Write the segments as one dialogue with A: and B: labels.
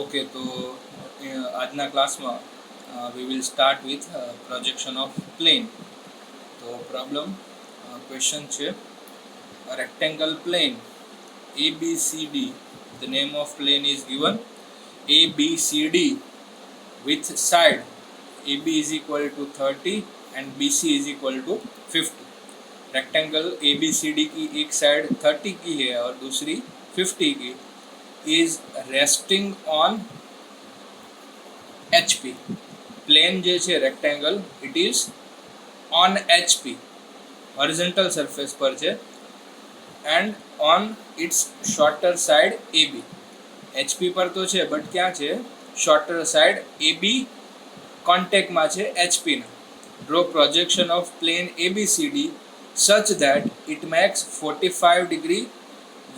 A: Okay તો આજના ક્લાસમાં વી will start with projection of plane. તો પ્રોબ્લેમ ક્વેશ્ચન છે rectangle plane ABCD. The name of plane is given ABCD with side AB is equal to 30 and BC is equal to 50. Rectangle ABCD की एक side 30 की है और दूसरी 50 की. Is resting on HP. Plane जे છે rectangle it is on HP horizontal surface પર છે and on its shorter side AB. HP પર તો છે બટ ક્યાં છે? શોર્ટર સાઇડ AB કોન્ટેક્ટમાં છે HP ના. Draw projection of plane ABCD such that it makes 45 degree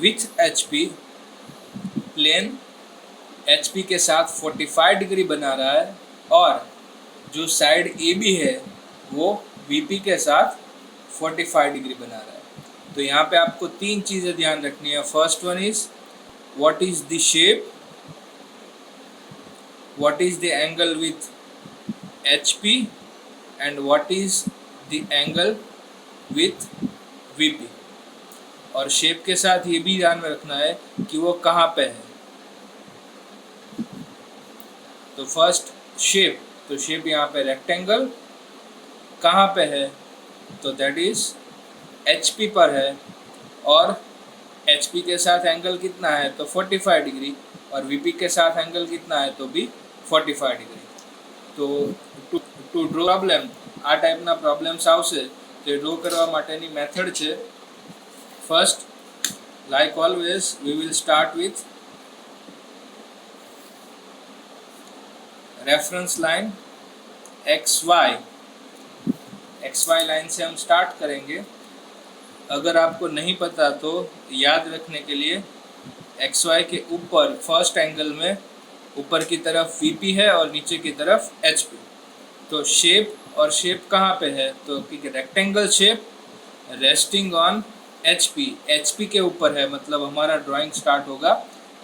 A: with HP. Plane HP के साथ 45 डिग्री बना रहा है और जो साइड AB है वो VP के साथ 45 डिग्री बना रहा है. तो यहाँ पे आपको तीन चीज़ें ध्यान रखनी है. First one is what is the shape, what is the angle with HP and what is the angle with VP. और शेप के साथ ये भी ध्यान में रखना है कि वो कहाँ पे है. तो फर्स्ट शेप, तो शेप यहाँ पे रेक्टेंगल कहाँ पे है? तो दैट इज HP पर है और HP के साथ एंगल कितना है? तो 45 डिग्री और VP के साथ एंगल कितना है? तो भी 45 डिग्री. तो टू ड्रो प्रॉब्लम आ टाइपना प्रॉब्लम्स आवશે તે ડ્રો કરવા માટેની મેથડ છે. First like always we will start with reference line XY line से हम स्टार्ट करेंगे. अगर आपको नहीं पता तो याद रखने के लिए XY के ऊपर फर्स्ट एंगल में ऊपर की तरफ VP है और नीचे की तरफ HP. तो शेप, और शेप कहाँ पे है? तो rectangle shape resting on HP के ऊपर है. मतलब हमारा ड्राइंग स्टार्ट होगा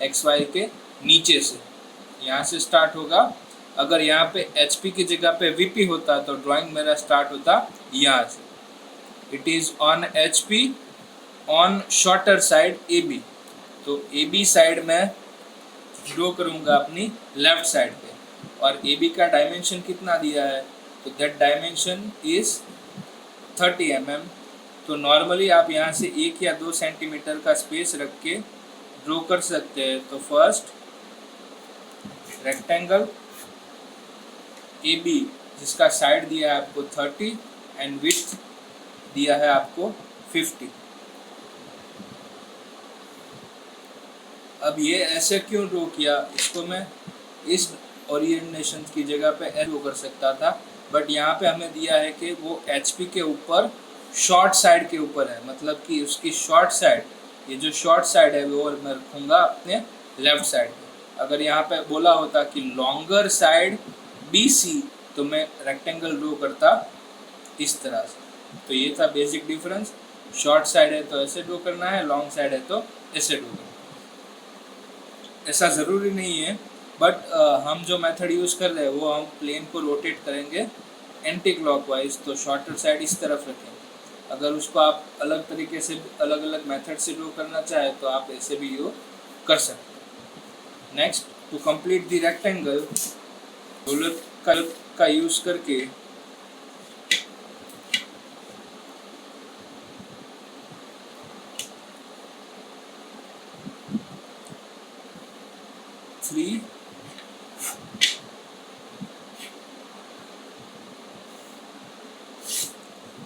A: XY के नीचे से, यहाँ से स्टार्ट होगा. अगर यहाँ पे HP की जगह पे VP होता तो ड्राइंग मेरा स्टार्ट होता यहाँ से. It is on HP on shorter side AB. तो AB साइड में ड्रॉ करूँगा अपनी लेफ्ट साइड पे और AB का डायमेंशन कितना दिया है? तो दैट डायमेंशन इज़ 30 mm. तो नॉर्मली आप यहाँ से 1 या 2 सेंटीमीटर का स्पेस रख के ड्रॉ कर सकते हैं. तो फर्स्ट रेक्टेंगल AB जिसका साइड दिया है आपको 30 एंड विड्थ दिया है आपको 50. अब ये ऐसे क्यों ड्रॉ किया? इसको मैं इस ओरिएंटेशन की जगह पे ड्रॉ कर सकता था बट यहाँ पे हमें दिया है कि वो HP के ऊपर शॉर्ट साइड के ऊपर है. मतलब कि उसकी शॉर्ट साइड, ये जो शॉर्ट साइड है वो मैं रखूँगा अपने लेफ्ट साइड पे. अगर यहाँ पे बोला होता कि लॉन्गर साइड BC तो मैं रेक्टेंगल ड्रॉ करता इस तरह से. तो ये था बेसिक डिफरेंस. शॉर्ट साइड है तो ऐसे ड्रॉ करना है, लॉन्ग साइड है तो ऐसे ड्रॉ करना है. ऐसा ज़रूरी नहीं है बट हम जो मेथड यूज़ कर रहे हैं वो हम प्लेन को रोटेट करेंगे एंटी क्लॉकवाइज. तो शॉर्टर साइड इस तरफ रखेंगे. अगर उसको आप अलग तरीके से अलग अलग मेथड से ड्रॉ करना चाहे तो आप ऐसे भी यूज कर सकते हैं. Next, to complete the rectangle roller का यूज़ करके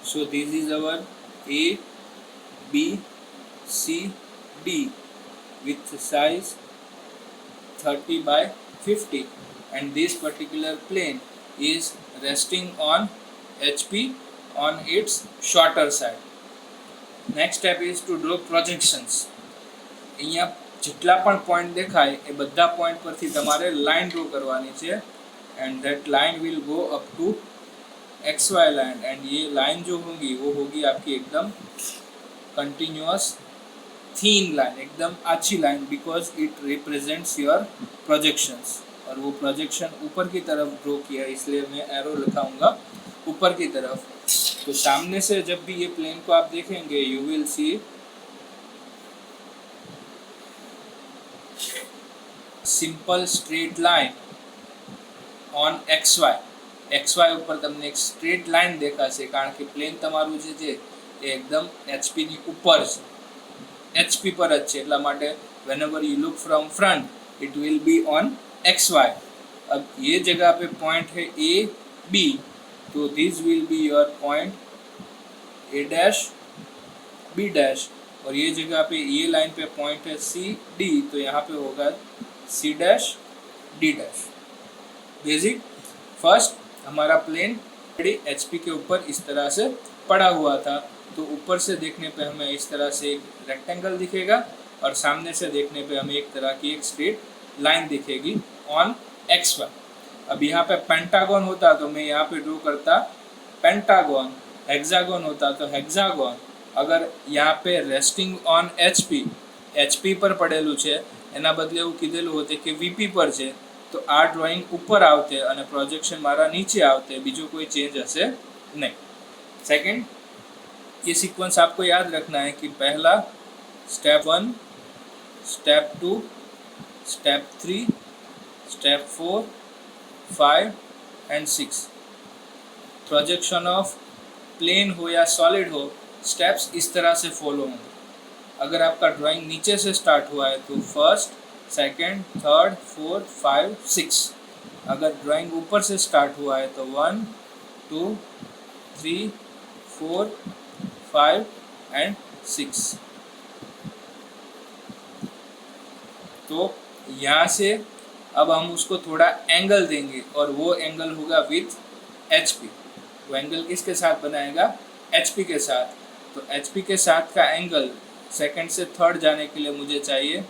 A: so this is our ABCD with size 30 by 50 and this particular plane is resting on HP on its shorter side. Next step is to draw projections. અહીંયા જેટલા પણ point દેખાય એ બધા point પરથી તમારે line draw કરવાની છે and that line will go up to XY line and ये लाइन जो होगी वो होगी आपकी एकदम कंटिन्यूअस थीन लाइन, एकदम अच्छी line, because it represents your projections. और वो प्रोजेक्शन ऊपर की तरफ ड्रॉ किया, इसलिए मैं एरो लगाऊंगा ऊपर की तरफ। तो सामने से जब भी ये प्लेन को आप देखेंगे, you will see simple straight line on X Y ઉપર તમને એક સ્ટ્રેટ લાઇન દેખાશે, કારણ કે પ્લેન તમારું જે છે એ એકદમ HP ની ઉપર છે, HP પર જ છે, એટલા માટે whenever you look from front it will be on XY। अब ये जगह पे पॉइंट है A B, तो this will be your point A dash B dash, और ये जगह पे ये लाइन पे पॉइंट है C D, तो यहाँ पे होगा C dash D dash. Basic first हमारा प्लेन HP के ऊपर इस तरह से पड़ा हुआ था, तो ऊपर से देखने पे हमें इस तरह से एक रेक्टेंगल दिखेगा, और सामने से देखने पे हमें एक तरह की एक स्ट्रेट लाइन दिखेगी ऑन XY। अब यहाँ पे पेंटागन होता तो मैं यहाँ पे ड्रॉ करता पेंटागन, हेक्सागन होता तो हेक्सागन। अगर यहाँ पे रेस्टिंग ऑन HP पर पड़ेलू है, एना बदले एवं कीधेलू होते कि VP पर है, तो आ ड्रॉइंग ऊपर आवते और प्रोजेक्शन मारा नीचे आवते, बीजो कोई चेंज हशे नहीं। सेकंड, ये सीक्वेंस आपको याद रखना है कि पहला step 1, step 2, step 3, step 4, 5 and 6। Projection of plane हो या सॉलिड हो, स्टेप्स इस तरह से फॉलो होंगे। अगर आपका ड्राइंग नीचे से स्टार्ट हुआ है तो फर्स्ट, सेकंड, थर्ड, 4, 5, 6। अगर ड्राइंग ऊपर से स्टार्ट हुआ है तो 1, 2, 3, 4, 5 एंड 6। तो यहाँ से अब हम उसको थोड़ा एंगल देंगे, और वो एंगल होगा विथ HP। वो एंगल किसके साथ बनाएगा? HP के साथ। तो HP के साथ का एंगल सेकंड से थर्ड जाने के लिए मुझे चाहिए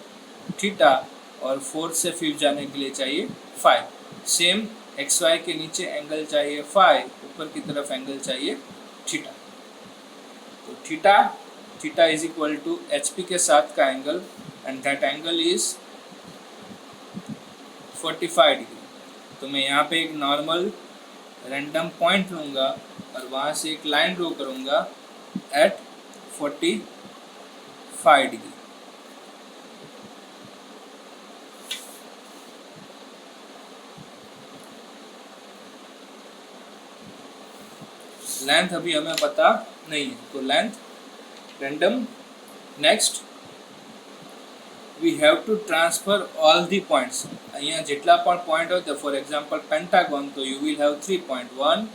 A: थीटा, और फोर्थ से फिफ्थ जाने के लिए चाहिए 5। सेम XY के नीचे एंगल चाहिए 5, ऊपर की तरफ एंगल चाहिए थीटा। तो theta is equal to HP के साथ का angle, and that angle is 45 degree. तो मैं यहाँ पे एक नॉर्मल रैंडम पॉइंट लूँगा और वहाँ से एक लाइन ड्रॉ करूँगा एट 45 डिग्री। लेंथ अभी हमें पता नहीं है, तो length random. Next, we have to transfer all the points. Uh जेटला पण पॉइंट होते, फॉर एग्जाम्पल पेंटागन, तो you will have 3 point, 1,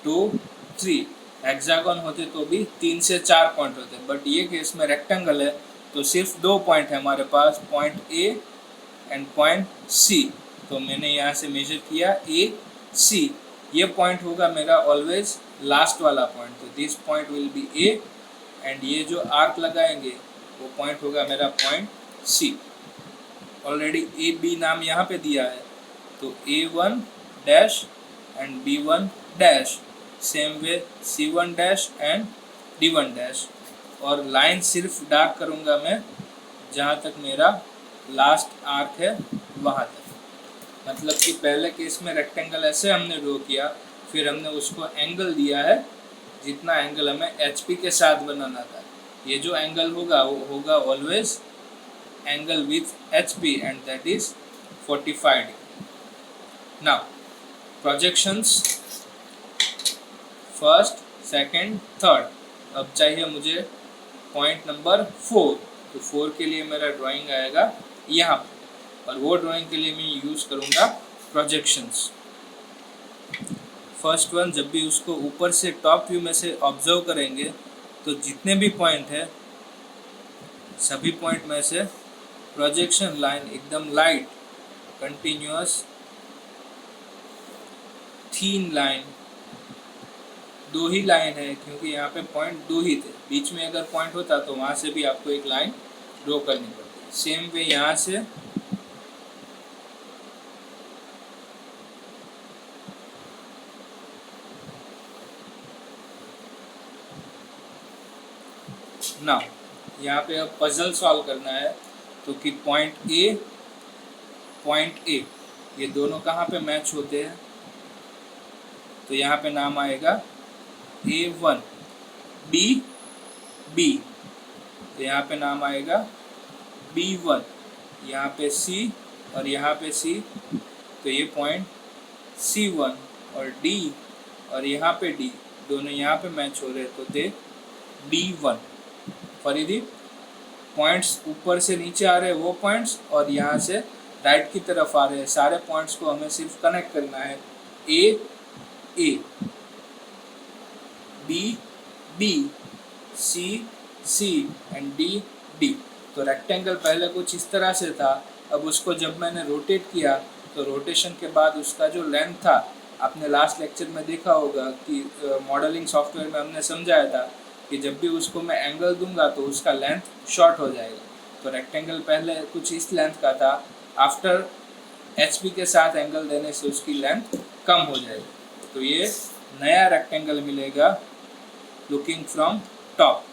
A: 2, 3। Hexagon होते तो भी 3 से 4 पॉइंट होते, बट ये केस में रेक्टेंगल है तो सिर्फ 2 पॉइंट है हमारे पास, point A and point C। तो मैंने यहाँ से मेजर किया AC। ये पॉइंट होगा मेरा ऑलवेज लास्ट वाला पॉइंट, तो this point will be A, and ये जो आर्क लगाएंगे वो पॉइंट होगा मेरा पॉइंट C। ऑलरेडी AB नाम यहाँ पे दिया है, तो A1 dash and B1 dash, same way C1 dash and D1 dash. और लाइन सिर्फ डार्क करूँगा मैं जहाँ तक मेरा लास्ट आर्क है वहाँ तक। मतलब कि पहले केस में रेक्टेंगल ऐसे हमने ड्रॉ किया, फिर हमने उसको एंगल दिया है जितना एंगल हमें HP के साथ बनाना था। ये जो एंगल होगा वो होगा always angle with HP, and that is 45 degree. Now projections first, second, third. अब चाहिए मुझे पॉइंट नंबर 4, तो 4 के लिए मेरा ड्राइंग आएगा यहाँ पर, और वो ड्राइंग के लिए मैं यूज़ करूँगा प्रोजेक्शंस। फर्स्ट वन, जब भी उसको ऊपर से टॉप व्यू में से ऑब्जर्व करेंगे तो जितने भी पॉइंट है सभी पॉइंट में से प्रोजेक्शन लाइन एकदम लाइट, कंटिन्यूअस, थीन लाइन। 2 ही लाइन है क्योंकि यहाँ पे पॉइंट 2 ही थे, बीच में अगर पॉइंट होता तो वहाँ से भी आपको एक लाइन ड्रॉ करनी पड़ती। सेम वे यहाँ से ना, यहाँ पे अब पजल सॉल्व करना है। तो कि पॉइंट ए ये दोनों कहाँ पे मैच होते हैं, तो यहाँ पे नाम आएगा A1 B, तो यहाँ पे नाम आएगा B1, यहाँ पे C और यहाँ पे C, तो ये पॉइंट C1 और D और यहाँ पे D दोनों यहाँ पे मैच हो रहे, तो थे B1। फरीदी पॉइंट्स ऊपर से नीचे आ रहे हैं वो पॉइंट्स, और यहाँ से राइट की तरफ आ रहे हैं सारे पॉइंट्स को हमें सिर्फ कनेक्ट करना है। A B C and D। तो रेक्टेंगल पहले कुछ इस तरह से था, अब उसको जब मैंने रोटेट किया तो रोटेशन के बाद उसका जो लेंथ था, आपने लास्ट लेक्चर में देखा होगा कि मॉडलिंग सॉफ्टवेयर में हमने समझाया था कि जब भी उसको मैं एंगल दूंगा तो उसका लेंथ शॉर्ट हो जाएगा। तो रेक्टेंगल पहले कुछ इस लेंथ का था, आफ्टर HP के साथ एंगल देने से उसकी लेंथ कम हो जाएगी। तो ये नया रेक्टेंगल मिलेगा लुकिंग फ्रॉम टॉप।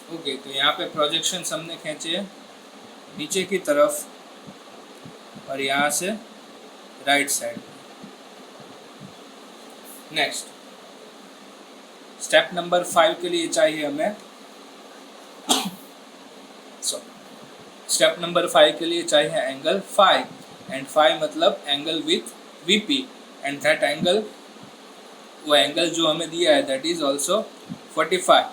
A: ओके, तो यहाँ पे प्रोजेक्शन हमने खींचे नीचे की तरफ और यहाँ से right side. Next step number 5 के लिए चाहिए हमें स्टेप नंबर 5 के लिए चाहिए एंगल फाई, एंड फाई मतलब angle with VP, and that angle, वो एंगल जो हमें दिया है दैट इज ऑल्सो 45।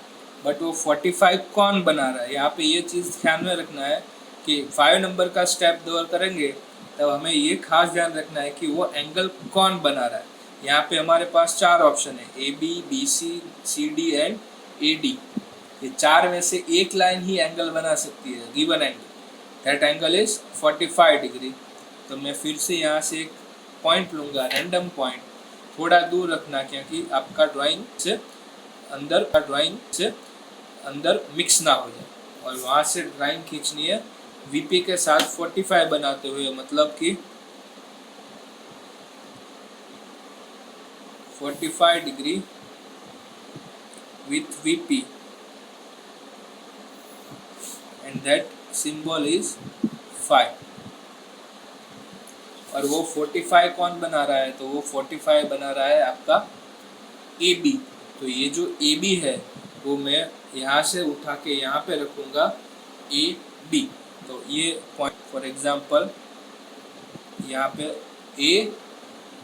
A: बट वो 45 कौन बना रहा है, यहाँ पे ये चीज़ ध्यान में रखना है कि 5 नंबर का स्टेप 2 करेंगे तब हमें ये खास ध्यान रखना है कि वो एंगल कौन बना रहा है। यहाँ पे हमारे पास 4 ऑप्शन है AB BC CD and AD। ये 4 में से एक लाइन ही एंगल बना सकती है, given angle, that angle is 45 degree. तो मैं फिर से यहाँ से एक पॉइंट लूँगा, रैंडम पॉइंट, थोड़ा दूर रखना क्योंकि आपका ड्राइंग से अंदर मिक्स ना हो जाए, और वहाँ से ड्राइंग खींचनी है VP के साथ 45 बनाते हुए, मतलब कि 45 degree with VP and that symbol is 5। और वो 45 कौन बना रहा है, तो वो 45 बना रहा है आपका AB। तो ये जो AB है वो मैं यहाँ से उठा के यहाँ पे रखूँगा AB। तो ये पॉइंट फॉर एग्जांपल यहाँ पे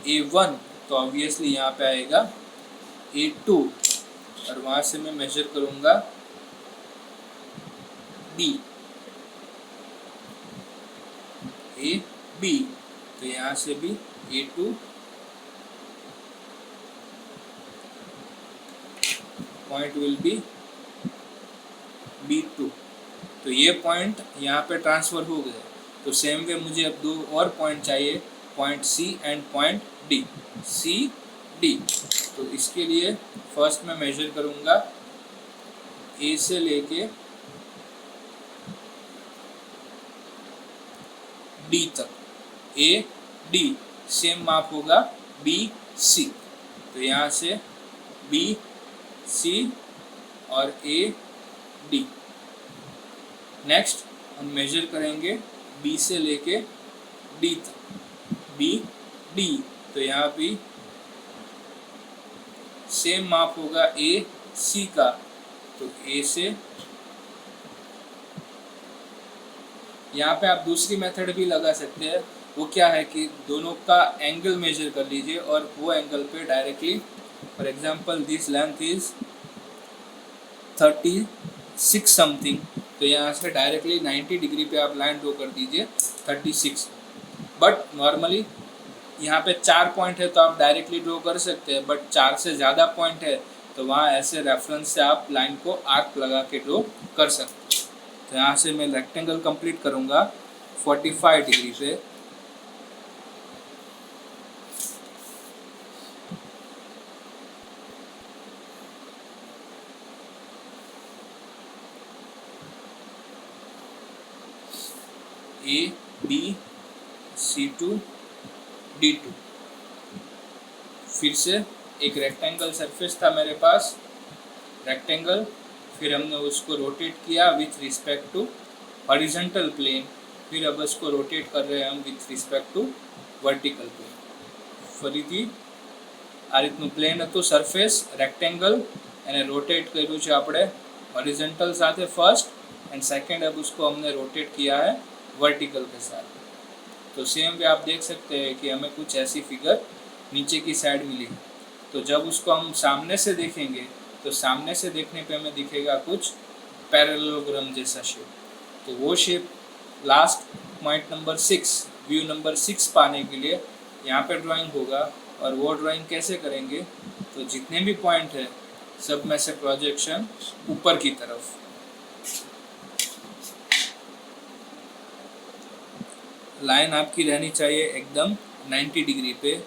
A: A1, तो ऑब्वियसली यहाँ पे आएगा A2, और वहाँ से मैं मेजर करूँगा AB, तो यहाँ से भी A2 point will be B2। तो ये पॉइंट यहाँ पे ट्रांसफ़र हो गए। तो सेम वे मुझे अब 2 और पॉइंट चाहिए, point C and point D, CD। तो इसके लिए फर्स्ट मैं मेजर करूँगा A से लेके D तक, AD सेम माप होगा BC। तो यहाँ से BC और AD। नेक्स्ट हम मेजर करेंगे B से लेके D तक, BD। तो यहाँ भी सेम माप होगा AC का, तो A से यहाँ पे आप दूसरी मेथड भी लगा सकते हैं। वो क्या है कि दोनों का एंगल मेजर कर लीजिए और वो एंगल पे directly, for example this length is 36 something, तो यहाँ से डायरेक्टली 90 डिग्री पे आप लाइन ड्रॉ कर दीजिए 36। बट नॉर्मली यहाँ पे 4 पॉइंट है तो आप डायरेक्टली ड्रॉ कर सकते हैं, बट 4 से ज़्यादा पॉइंट है तो वहाँ ऐसे रेफरेंस से आप लाइन को आर्क लगा के ड्रॉ कर सकते हैं। तो यहाँ से मैं रेक्टेंगल कंप्लीट करूँगा 45 डिग्री पे। ABC2 D2। फिर से एक रेक्टेंगल सरफेस था मेरे पास, रेक्टेंगल, फिर हमने उसको रोटेट किया with respect to horizontal plane, फिर अब इसको रोटेट कर रहे हैं हम with respect to vertical plane. ફરીથી આ રીતનું પ્લેન હતું સરફેસ રેક્ટેંગલ, એને रोटेट કર્યું છે આપણે हॉरिजॉन्टल સાથે फर्स्ट एंड सेकंड, अब उसको हमने रोटेट किया है वर्टिकल के साथ। तो सेम वे आप देख सकते हैं कि हमें कुछ ऐसी फिगर नीचे की साइड मिली। तो जब उसको हम सामने से देखेंगे तो सामने से देखने पे हमें दिखेगा कुछ पैरेललोग्राम जैसा शेप। तो वो shape last point number 6, view number 6 पाने के लिए यहाँ पे ड्राइंग होगा। और वो ड्राइंग कैसे करेंगे, तो जितने भी पॉइंट है सब में से प्रोजेक्शन ऊपर की तरफ। लाइन आपकी रहनी चाहिए एकदम 90 डिग्री पे।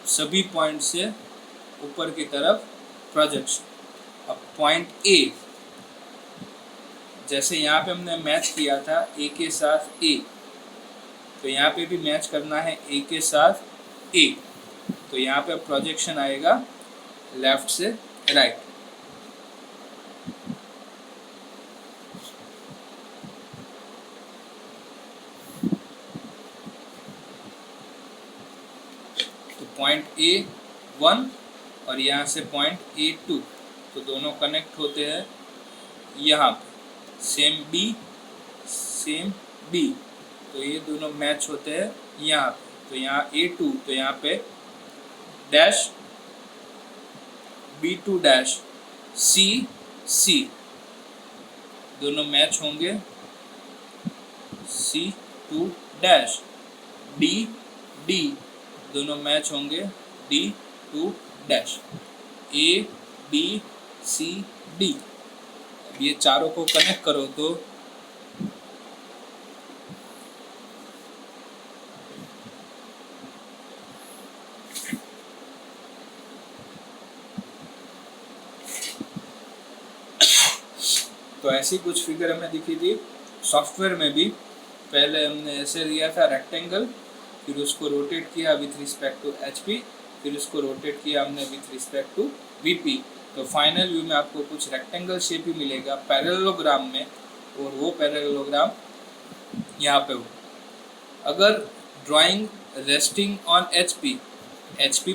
A: सभी पॉइंट से ऊपर की तरफ प्रोजेक्शन। अब पॉइंट ए, जैसे यहाँ पे हमने मैच किया था ए के साथ ए, तो यहाँ पे भी मैच करना है ए के साथ ए। तो यहाँ पे प्रोजेक्शन आएगा लेफ्ट से राइट। तो पॉइंट A1 और यहाँ से पॉइंट A2, तो दोनों कनेक्ट होते हैं यहाँ पे। सेम B, तो ये दोनों मैच होते हैं यहाँ पे। तो यहाँ A2, तो यहाँ पे डैश B2 डैश C दोनों मैच होंगे C2 डैश D दोनों मैच होंगे D2 डैश। ABCD, ये चारों को कनेक्ट करो तो ऐसी कुछ फिगर हमें दिखी थी। सॉफ्टवेयर में भी पहले हमने ऐसे लिया था रेक्टेंगल, फिर उसको रोटेट किया विथ रिस्पेक्ट टू HP, फिर उसको रोटेट किया हमने विथ रिस्पेक्ट टू VP। तो फाइनल व्यू में आपको कुछ रेक्टेंगल शेप ही मिलेगा पैरेललोग्राम में, और वो पैरेललोग्राम यहाँ पे हो। अगर ड्राइंग रेस्टिंग ऑन HP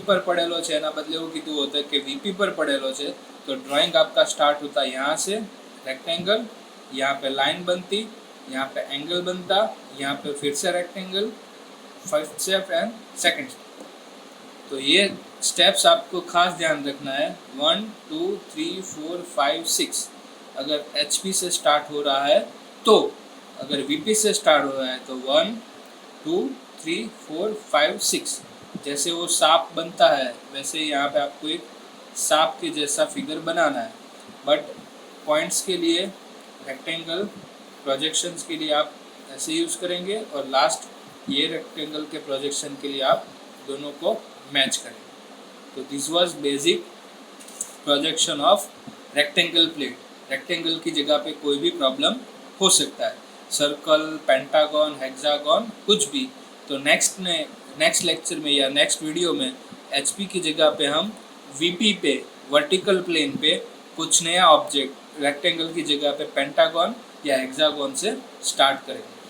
A: पर पड़ेलो છે, એના બદલે એવું કીધું હોतं કે VP પર પड़ेलो છે, तो ड्राइंग आपका स्टार्ट होता यहाँ से रेक्टेंगल, यहाँ पे लाइन बनती, यहाँ पे एंगल बनता, यहाँ पे फिर से rectangle, first step and second step. तो ये स्टेप्स आपको खास ध्यान रखना है। 1 2 3 4 5 6 अगर HP से स्टार्ट हो रहा है तो, अगर VP से स्टार्ट हो रहा है तो 1 2 3 4 5 6। जैसे वो सांप बनता है वैसे यहाँ पे आपको एक सांप के जैसा फिगर बनाना है। बट पॉइंट्स के लिए रेक्टेंगल प्रोजेक्शंस के लिए आप ऐसे यूज़ करेंगे, और लास्ट ये रेक्टेंगल के प्रोजेक्शन के लिए आप दोनों को मैच करेंगे। तो this was basic projection of rectangle plate. Rectangle की जगह पे कोई भी प्रॉब्लम हो सकता है, सर्कल, पेंटागन, हेक्सागन, कुछ भी। तो नेक्स्ट लेक्चर में या नेक्स्ट वीडियो में HP की जगह पे हम VP पे, वर्टिकल प्लेन पे कुछ नया ऑब्जेक्ट रेक्टेंगल की जगह पे पेंटागन या हेक्सागन से स्टार्ट करेंगे।